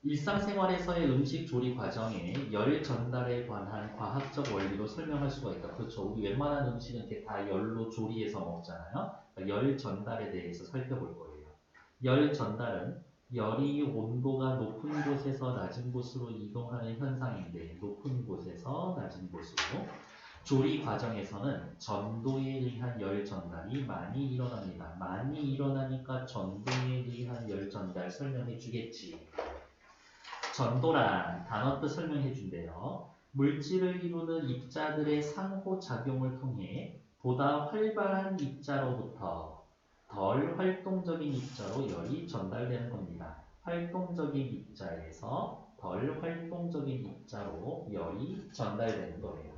일상생활에서의 음식 조리 과정에 열 전달에 관한 과학적 원리로 설명할 수가 있다. 그렇죠. 우리 웬만한 음식은 이렇게 다 열로 조리해서 먹잖아요. 그러니까 열 전달에 대해서 살펴볼 거예요. 열 전달은 열이 온도가 높은 곳에서 낮은 곳으로 이동하는 현상인데, 높은 곳에서 낮은 곳으로 조리 과정에서는 전도에 의한 열 전달이 많이 일어납니다. 많이 일어나니까 전도에 의한 열 전달 설명해 주겠지. 전도란 단어 뜻 설명해 준대요. 물질을 이루는 입자들의 상호작용을 통해 보다 활발한 입자로부터 덜 활동적인 입자로 열이 전달되는 겁니다. 활동적인 입자에서 덜 활동적인 입자로 열이 전달되는 거예요.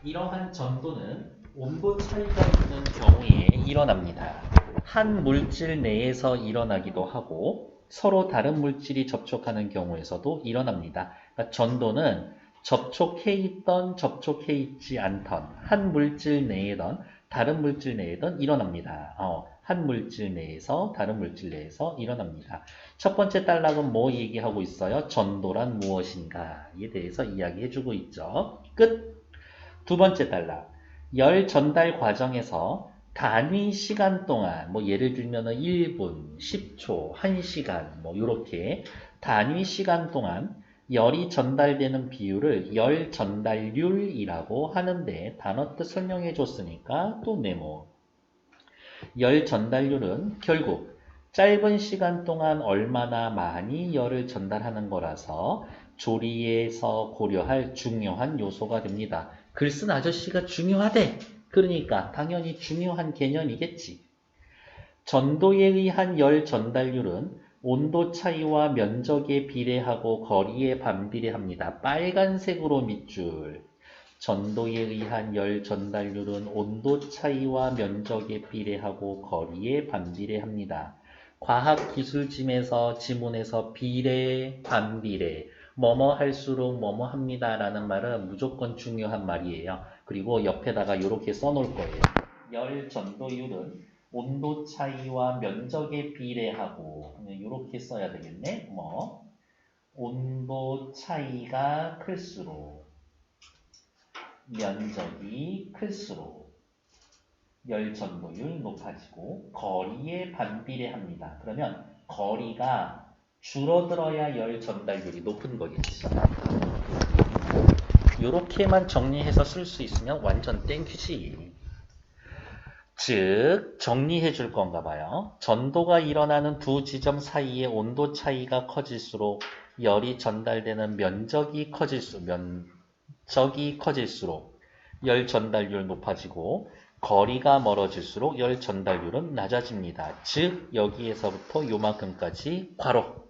이러한 전도는 온도 차이가 있는 경우에 일어납니다. 한 물질 내에서 일어나기도 하고 서로 다른 물질이 접촉하는 경우에서도 일어납니다. 그러니까 전도는 접촉해 있던 접촉해 있지 않던 한 물질 내에던 다른 물질 내에던 일어납니다. 한 물질 내에서 다른 물질 내에서 일어납니다. 첫 번째 단락은 뭐 얘기하고 있어요? 전도란 무엇인가에 대해서 이야기해주고 있죠. 끝. 두 번째 단락. 열 전달 과정에서 단위 시간 동안, 뭐 예를 들면 1분, 10초, 1시간, 뭐 이렇게 단위 시간 동안 열이 전달되는 비율을 열 전달률이라고 하는데 단어 뜻 설명해 줬으니까 또 메모. 열 전달률은 결국 짧은 시간 동안 얼마나 많이 열을 전달하는 거라서 조리에서 고려할 중요한 요소가 됩니다. 글 쓴 아저씨가 중요하대. 그러니까 당연히 중요한 개념이겠지. 전도에 의한 열 전달률은 온도 차이와 면적에 비례하고 거리에 반비례합니다. 빨간색으로 밑줄. 전도에 의한 열 전달률은 온도 차이와 면적에 비례하고 거리에 반비례합니다. 과학기술짐에서 지문에서 비례, 반비례, 뭐뭐 할수록 뭐뭐 합니다 라는 말은 무조건 중요한 말이에요. 그리고 옆에다가 이렇게 써놓을 거예요. 열 전도율은 온도 차이와 면적에 비례하고 이렇게 써야 되겠네. 뭐 온도 차이가 클수록 면적이 클수록 열 전도율 높아지고 거리에 반비례합니다. 그러면 거리가 줄어들어야 열 전달률이 높은 거겠지. 이렇게만 정리해서 쓸 수 있으면 완전 땡큐지. 즉 정리해 줄 건가 봐요. 전도가 일어나는 두 지점 사이의 온도 차이가 커질수록 열이 전달되는 면적이 커질수록 열 전달률 높아지고 거리가 멀어질수록 열 전달률은 낮아집니다. 즉 여기에서부터 요만큼까지 괄호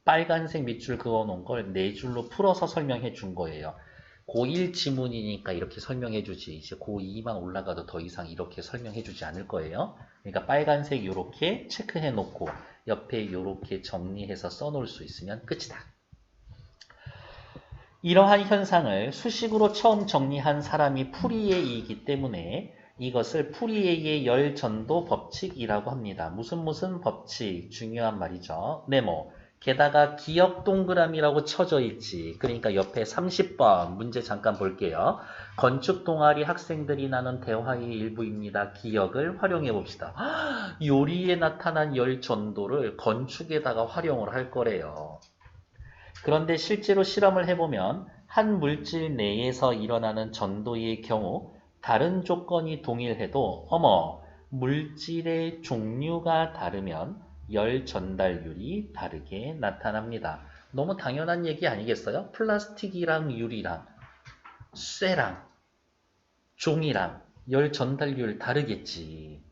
빨간색 밑줄 그어놓은 걸 네 줄로 풀어서 설명해 준 거예요. 고1 지문이니까 이렇게 설명해 주지 이제 고2만 올라가도 더 이상 이렇게 설명해 주지 않을 거예요. 그러니까 빨간색 이렇게 체크해 놓고 옆에 이렇게 정리해서 써놓을 수 있으면 끝이다. 이러한 현상을 수식으로 처음 정리한 사람이 푸리에이기 때문에 이것을 푸리에이의 열전도 법칙이라고 합니다. 무슨 법칙 중요한 말이죠. 네모. 게다가 기억 동그라미라고 쳐져 있지. 그러니까 옆에 30번 문제 잠깐 볼게요. 건축 동아리 학생들이 나눈 대화의 일부입니다. 기억을 활용해 봅시다. 요리에 나타난 열 전도를 건축에다가 활용을 할 거래요. 그런데 실제로 실험을 해보면 한 물질 내에서 일어나는 전도의 경우 다른 조건이 동일해도 물질의 종류가 다르면 열 전달률이 다르게 나타납니다. 너무 당연한 얘기 아니겠어요? 플라스틱이랑 유리랑 쇠랑 종이랑 열 전달률 다르겠지.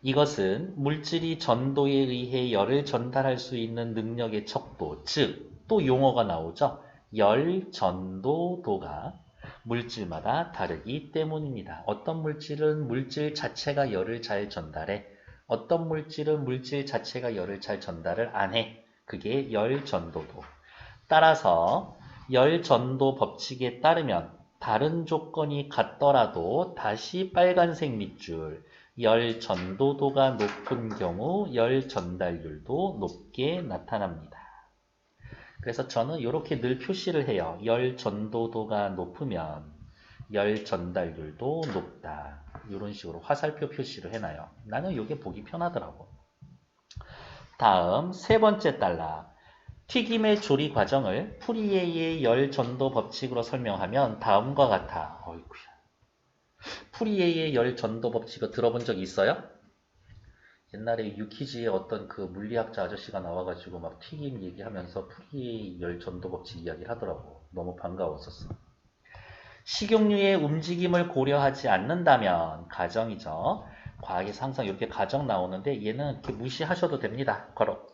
이것은 물질이 전도에 의해 열을 전달할 수 있는 능력의 척도, 즉 또 용어가 나오죠. 열 전도도가 물질마다 다르기 때문입니다. 어떤 물질은 물질 자체가 열을 잘 전달해. 어떤 물질은 물질 자체가 열을 잘 전달을 안 해. 그게 열 전도도. 따라서 열 전도 법칙에 따르면 다른 조건이 같더라도 다시 빨간색 밑줄 열 전도도가 높은 경우 열 전달률도 높게 나타납니다. 그래서 저는 이렇게 늘 표시를 해요. 열 전도도가 높으면 열 전달률도 높다. 이런 식으로 화살표 표시를 해놔요. 나는 이게 보기 편하더라고. 다음 세 번째 단락. 튀김의 조리 과정을 푸리에의 열 전도 법칙으로 설명하면 다음과 같아. 어이구야. 푸리에의 열 전도 법칙을 들어본 적 있어요? 옛날에 유키즈에 어떤 그 물리학자 아저씨가 나와가지고 막 튀김 얘기하면서 푸리에의 열 전도 법칙 이야기를 하더라고. 너무 반가웠었어. 식용유의 움직임을 고려하지 않는다면 가정이죠. 과학에서 항상 이렇게 가정 나오는데 얘는 이렇게 무시하셔도 됩니다. 걸어.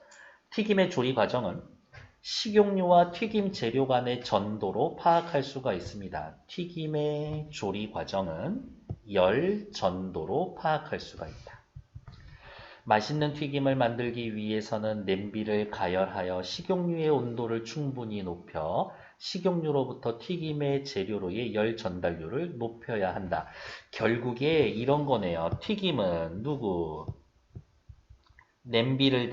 튀김의 조리 과정은 식용유와 튀김 재료 간의 전도로 파악할 수가 있습니다. 튀김의 조리 과정은 열 전도로 파악할 수가 있다. 맛있는 튀김을 만들기 위해서는 냄비를 가열하여 식용유의 온도를 충분히 높여 식용유로부터 튀김의 재료로의 열 전달률을 높여야 한다. 결국에 이런 거네요. 튀김은 누구? 냄비를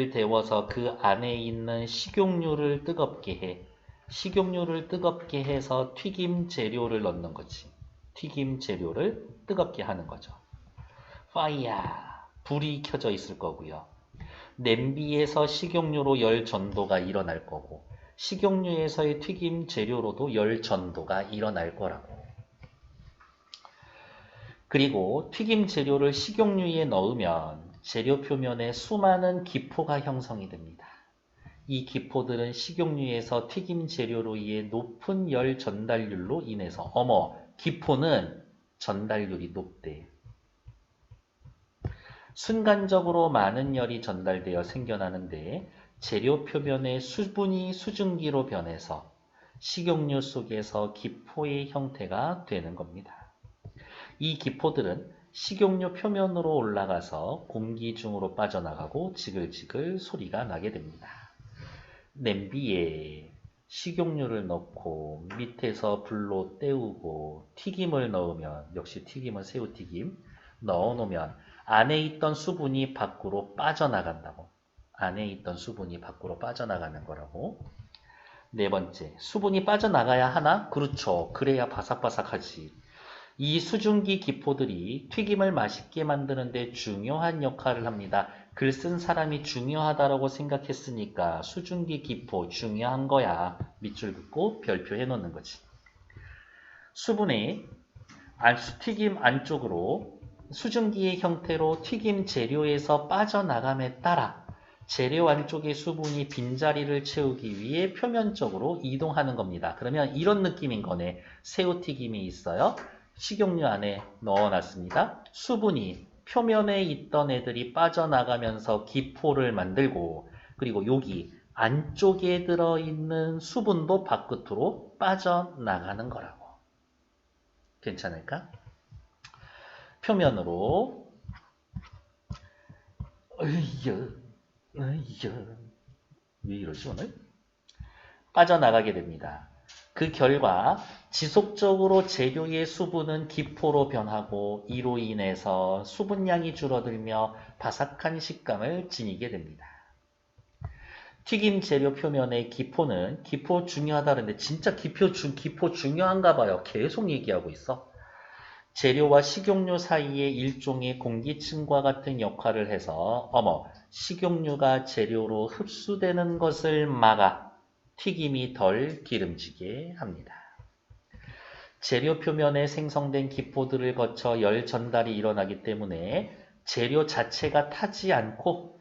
데워서 그 안에 있는 식용유를 뜨겁게 해. 식용유를 뜨겁게 해서 튀김 재료를 넣는 거지. 튀김 재료를 뜨겁게 하는 거죠. 파이어, 불이 켜져 있을 거고요. 냄비에서 식용유로 열 전도가 일어날 거고 식용유에서의 튀김 재료로도 열 전도가 일어날 거라고. 그리고 튀김 재료를 식용유에 넣으면 재료 표면에 수많은 기포가 형성이 됩니다. 이 기포들은 식용유에서 튀김 재료로의 높은 열 전달률로 인해서 기포는 전달률이 높대. 순간적으로 많은 열이 전달되어 생겨나는데 재료 표면의 수분이 수증기로 변해서 식용유 속에서 기포의 형태가 되는 겁니다. 이 기포들은 식용유 표면으로 올라가서 공기 중으로 빠져나가고 지글지글 소리가 나게 됩니다. 냄비에 식용유를 넣고 밑에서 불로 때우고 튀김을 넣으면, 역시 튀김은 새우튀김, 넣어놓으면 안에 있던 수분이 밖으로 빠져나간다고. 안에 있던 수분이 밖으로 빠져나가는 거라고. 네 번째, 수분이 빠져나가야 하나? 그렇죠. 그래야 바삭바삭하지. 이 수증기 기포들이 튀김을 맛있게 만드는데 중요한 역할을 합니다. 글 쓴 사람이 중요하다고 생각했으니까 수증기 기포 중요한 거야. 밑줄 긋고 별표 해놓는 거지. 수분이 튀김 안쪽으로 수증기의 형태로 튀김 재료에서 빠져나감에 따라 재료 안쪽의 수분이 빈자리를 채우기 위해 표면적으로 이동하는 겁니다. 그러면 이런 느낌인 거네. 새우튀김이 있어요. 식용유 안에 넣어놨습니다. 수분이 표면에 있던 애들이 빠져나가면서 기포를 만들고, 그리고 여기 안쪽에 들어있는 수분도 바깥으로 빠져나가는 거라고. 괜찮을까? 표면으로 왜 이러지 오늘? 빠져나가게 됩니다. 그 결과 지속적으로 재료의 수분은 기포로 변하고 이로 인해서 수분량이 줄어들며 바삭한 식감을 지니게 됩니다. 튀김 재료 표면의 기포는, 기포 중요하다는데 진짜 기포 중요한가 봐요. 계속 얘기하고 있어. 재료와 식용유 사이에 일종의 공기층과 같은 역할을 해서 식용유가 재료로 흡수되는 것을 막아 튀김이 덜 기름지게 합니다. 재료 표면에 생성된 기포들을 거쳐 열 전달이 일어나기 때문에 재료 자체가 타지 않고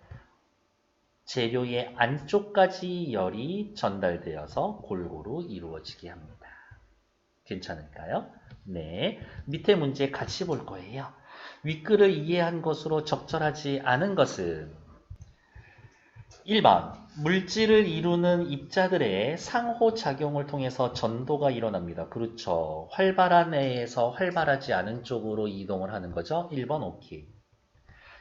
재료의 안쪽까지 열이 전달되어서 골고루 이루어지게 합니다. 괜찮을까요? 네, 밑에 문제 같이 볼 거예요. 윗글을 이해한 것으로 적절하지 않은 것은 1번, 물질을 이루는 입자들의 상호작용을 통해서 전도가 일어납니다. 그렇죠. 활발한 애에서 활발하지 않은 쪽으로 이동을 하는 거죠. 1번 오케이.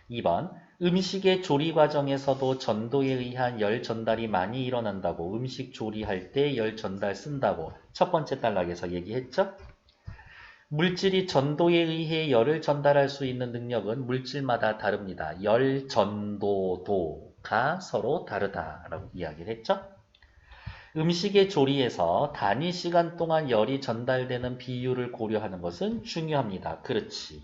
2번, 음식의 조리 과정에서도 전도에 의한 열 전달이 많이 일어난다고. 음식 조리할 때 열 전달 쓴다고 첫 번째 단락에서 얘기했죠. 물질이 전도에 의해 열을 전달할 수 있는 능력은 물질마다 다릅니다. 열, 전도, 도가 서로 다르다라고 이야기를 했죠. 음식의 조리에서 단위 시간 동안 열이 전달되는 비율을 고려하는 것은 중요합니다. 그렇지.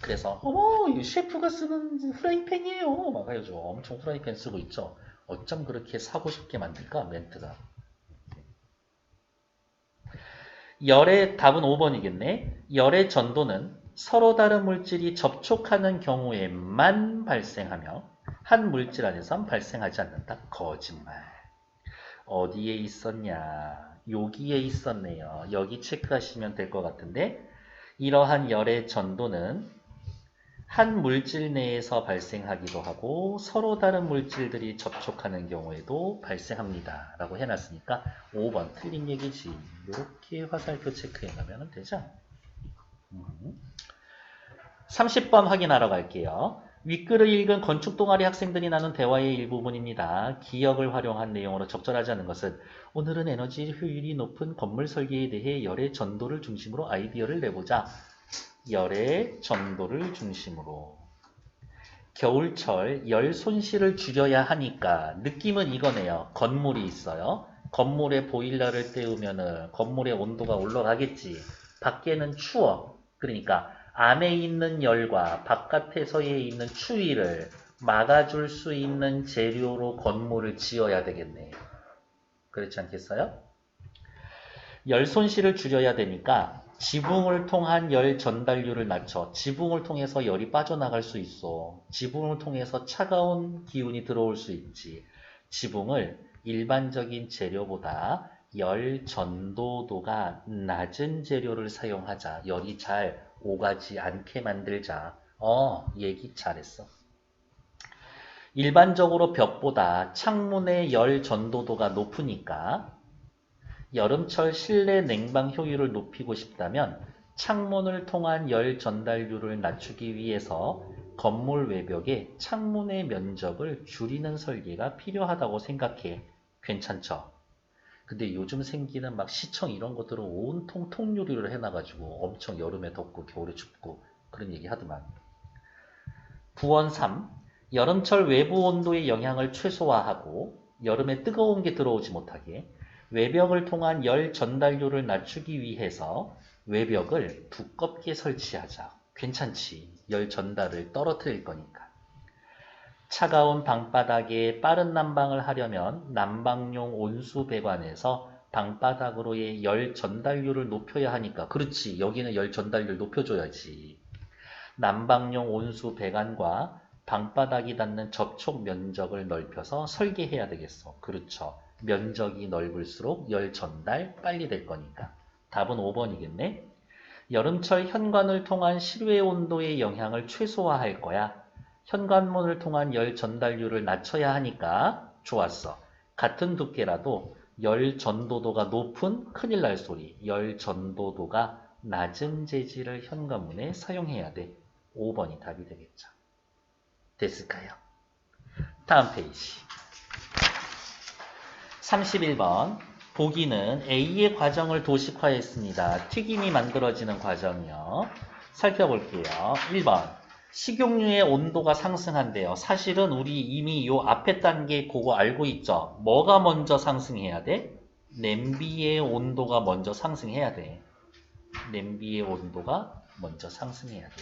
그래서 어머 이 셰프가 쓰는 프라이팬이에요. 막 해가지고 엄청 프라이팬 쓰고 있죠. 어쩜 그렇게 사고 싶게 만들까 멘트가. 열의 답은 5번이겠네. 열의 전도는 서로 다른 물질이 접촉하는 경우에만 발생하며 한 물질 안에선 발생하지 않는다. 거짓말. 어디에 있었냐? 여기에 있었네요. 여기 체크하시면 될 것 같은데 이러한 열의 전도는 한 물질 내에서 발생하기도 하고 서로 다른 물질들이 접촉하는 경우에도 발생합니다. 라고 해놨으니까 5번 틀린 얘기지. 이렇게 화살표 체크해 가면 되죠. 30번 확인하러 갈게요. 윗글을 읽은 건축 동아리 학생들이 나눈 대화의 일부분입니다. 기억을 활용한 내용으로 적절하지 않은 것은 오늘은 에너지 효율이 높은 건물 설계에 대해 열의 전도를 중심으로 아이디어를 내보자. 열의 전도를 중심으로. 겨울철 열 손실을 줄여야 하니까 느낌은 이거네요. 건물이 있어요. 건물에 보일러를 때우면은 건물의 온도가 올라가겠지. 밖에는 추워. 그러니까 안에 있는 열과 바깥에서의 있는 추위를 막아줄 수 있는 재료로 건물을 지어야 되겠네. 그렇지 않겠어요? 열 손실을 줄여야 되니까 지붕을 통한 열 전달률을 낮춰. 지붕을 통해서 열이 빠져나갈 수 있어. 지붕을 통해서 차가운 기운이 들어올 수 있지. 지붕을 일반적인 재료보다 열 전도도가 낮은 재료를 사용하자. 열이 잘 오가지 않게 만들자. 얘기 잘했어. 일반적으로 벽보다 창문의 열 전도도가 높으니까 여름철 실내 냉방 효율을 높이고 싶다면 창문을 통한 열 전달률을 낮추기 위해서 건물 외벽에 창문의 면적을 줄이는 설계가 필요하다고 생각해. 괜찮죠? 근데 요즘 생기는 막 시청 이런 것들은 온통 통유리를 해놔가지고 엄청 여름에 덥고 겨울에 춥고 그런 얘기 하더만. 부원 3. 여름철 외부 온도의 영향을 최소화하고 여름에 뜨거운 게 들어오지 못하게 외벽을 통한 열 전달률을 낮추기 위해서 외벽을 두껍게 설치하자. 괜찮지. 열 전달을 떨어뜨릴 거니까. 차가운 방바닥에 빠른 난방을 하려면 난방용 온수 배관에서 방바닥으로의 열 전달률을 높여야 하니까. 그렇지. 여기는 열 전달률 높여줘야지. 난방용 온수 배관과 방바닥이 닿는 접촉 면적을 넓혀서 설계해야 되겠어. 그렇죠. 면적이 넓을수록 열 전달 빨리 될 거니까. 답은 5번이겠네. 여름철 현관을 통한 실외 온도의 영향을 최소화할 거야. 현관문을 통한 열 전달률을 낮춰야 하니까. 좋았어. 같은 두께라도 열 전도도가 높은 큰일 날 소리. 열 전도도가 낮은 재질을 현관문에 사용해야 돼. 5번이 답이 되겠죠. 됐을까요? 다음 페이지. 31번. 보기는 A의 과정을 도식화했습니다. 튀김이 만들어지는 과정이요. 살펴볼게요. 1번. 식용유의 온도가 상승한대요. 사실은 우리 이미 요 앞에 단계 보고 알고 있죠. 뭐가 먼저 상승해야 돼? 냄비의 온도가 먼저 상승해야 돼. 냄비의 온도가 먼저 상승해야 돼.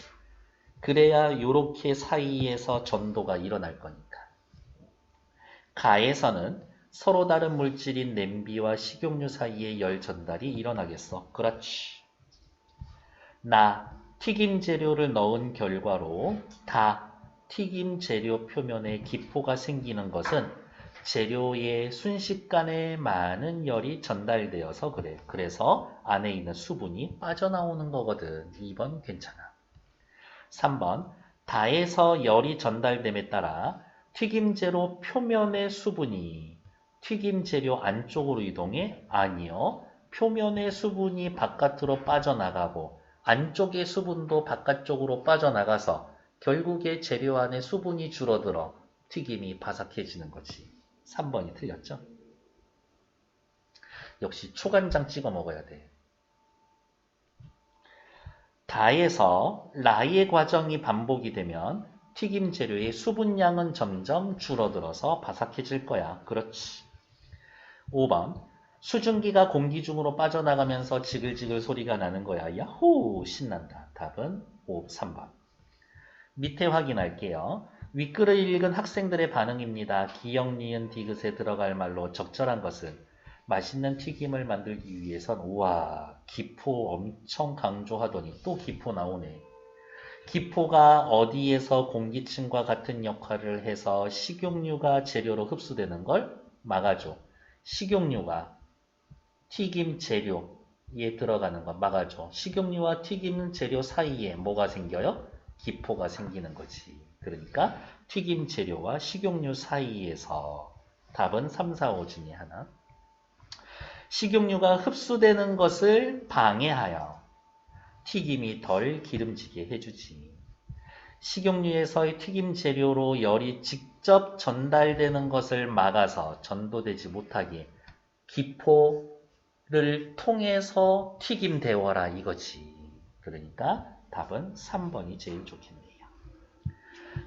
그래야 요렇게 사이에서 전도가 일어날 거니까. 가에서는 서로 다른 물질인 냄비와 식용유 사이에 열 전달이 일어나겠어. 그렇지. 나, 튀김 재료를 넣은 결과로 다 튀김 재료 표면에 기포가 생기는 것은 재료의 순식간에 많은 열이 전달되어서 그래. 그래서 안에 있는 수분이 빠져나오는 거거든. 2번 괜찮아. 3번. 다에서 열이 전달됨에 따라 튀김재료 표면의 수분이 튀김재료 안쪽으로 이동해? 아니요. 표면의 수분이 바깥으로 빠져나가고 안쪽의 수분도 바깥쪽으로 빠져나가서 결국에 재료 안에 수분이 줄어들어 튀김이 바삭해지는 거지. 3번이 틀렸죠? 역시 초간장 찍어 먹어야 돼. 다에서 라의 과정이 반복이 되면 튀김 재료의 수분량은 점점 줄어들어서 바삭해질 거야. 그렇지. 5번. 수증기가 공기 중으로 빠져나가면서 지글지글 소리가 나는 거야. 야호! 신난다. 답은 3번. 밑에 확인할게요. 윗글을 읽은 학생들의 반응입니다. 기역, 니은, 디귿에 들어갈 말로 적절한 것은 맛있는 튀김을 만들기 위해선 우와 기포 엄청 강조하더니 또 기포 나오네. 기포가 어디에서 공기층과 같은 역할을 해서 식용유가 재료로 흡수되는 걸 막아줘. 식용유가 튀김 재료에 들어가는 거 막아줘. 식용유와 튀김 재료 사이에 뭐가 생겨요? 기포가 생기는 거지. 그러니까 튀김 재료와 식용유 사이에서 답은 3, 4, 5 중에 하나. 식용유가 흡수되는 것을 방해하여 튀김이 덜 기름지게 해주지. 식용유에서의 튀김 재료로 열이 직접 전달되는 것을 막아서 전도되지 못하게 기포를 통해서 튀김 데워라 이거지. 그러니까 답은 3번이 제일 좋겠네요.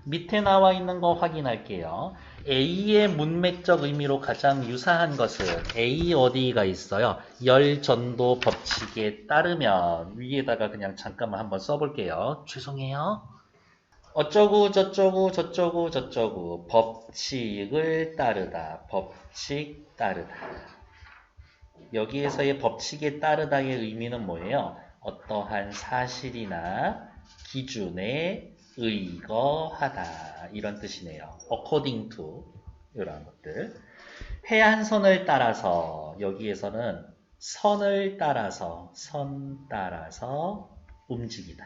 밑에 나와 있는 거 확인할게요. A의 문맥적 의미로 가장 유사한 것은 A 어디가 있어요? 열전도 법칙에 따르면 위에다가 그냥 잠깐만 한번 써볼게요. 죄송해요. 어쩌고 저쩌고 저쩌고 저쩌고 법칙을 따르다. 법칙 따르다. 여기에서의 법칙에 따르다의 의미는 뭐예요? 어떠한 사실이나 기준에 의거하다 이런 뜻이네요. according to 이런 것들. 해안선을 따라서 여기에서는 선을 따라서 선 따라서 움직이다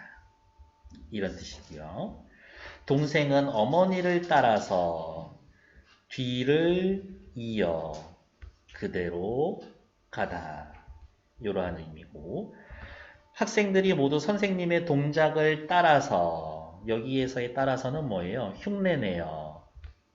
이런 뜻이고요. 동생은 어머니를 따라서 뒤를 이어 그대로 가다 이러한 의미고 학생들이 모두 선생님의 동작을 따라서 여기에서의 따라서는 뭐예요? 흉내내어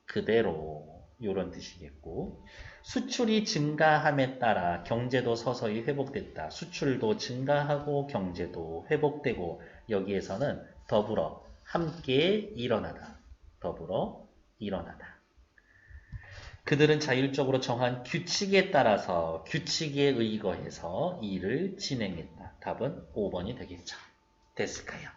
그대로 이런 뜻이겠고 수출이 증가함에 따라 경제도 서서히 회복됐다. 수출도 증가하고 경제도 회복되고 여기에서는 더불어 함께 일어나다. 더불어 일어나다. 그들은 자율적으로 정한 규칙에 따라서 규칙에 의거해서 일을 진행했다. 답은 5번이 되겠죠. 됐을까요?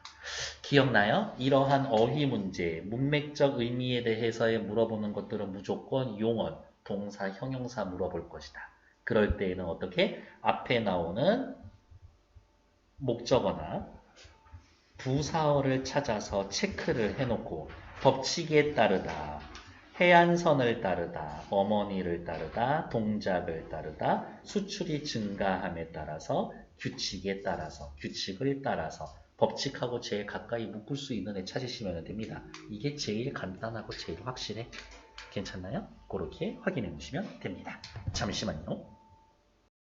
기억나요? 이러한 어휘 문제, 문맥적 의미에 대해서 물어보는 것들은 무조건 용언, 동사, 형용사 물어볼 것이다. 그럴 때에는 어떻게? 앞에 나오는 목적어나 부사어를 찾아서 체크를 해놓고 법칙에 따르다, 해안선을 따르다, 어머니를 따르다, 동작을 따르다, 수출이 증가함에 따라서 규칙에 따라서, 규칙을 따라서 법칙하고 제일 가까이 묶을 수 있는 애 찾으시면 됩니다. 이게 제일 간단하고 제일 확실해. 괜찮나요? 그렇게 확인해 보시면 됩니다. 잠시만요.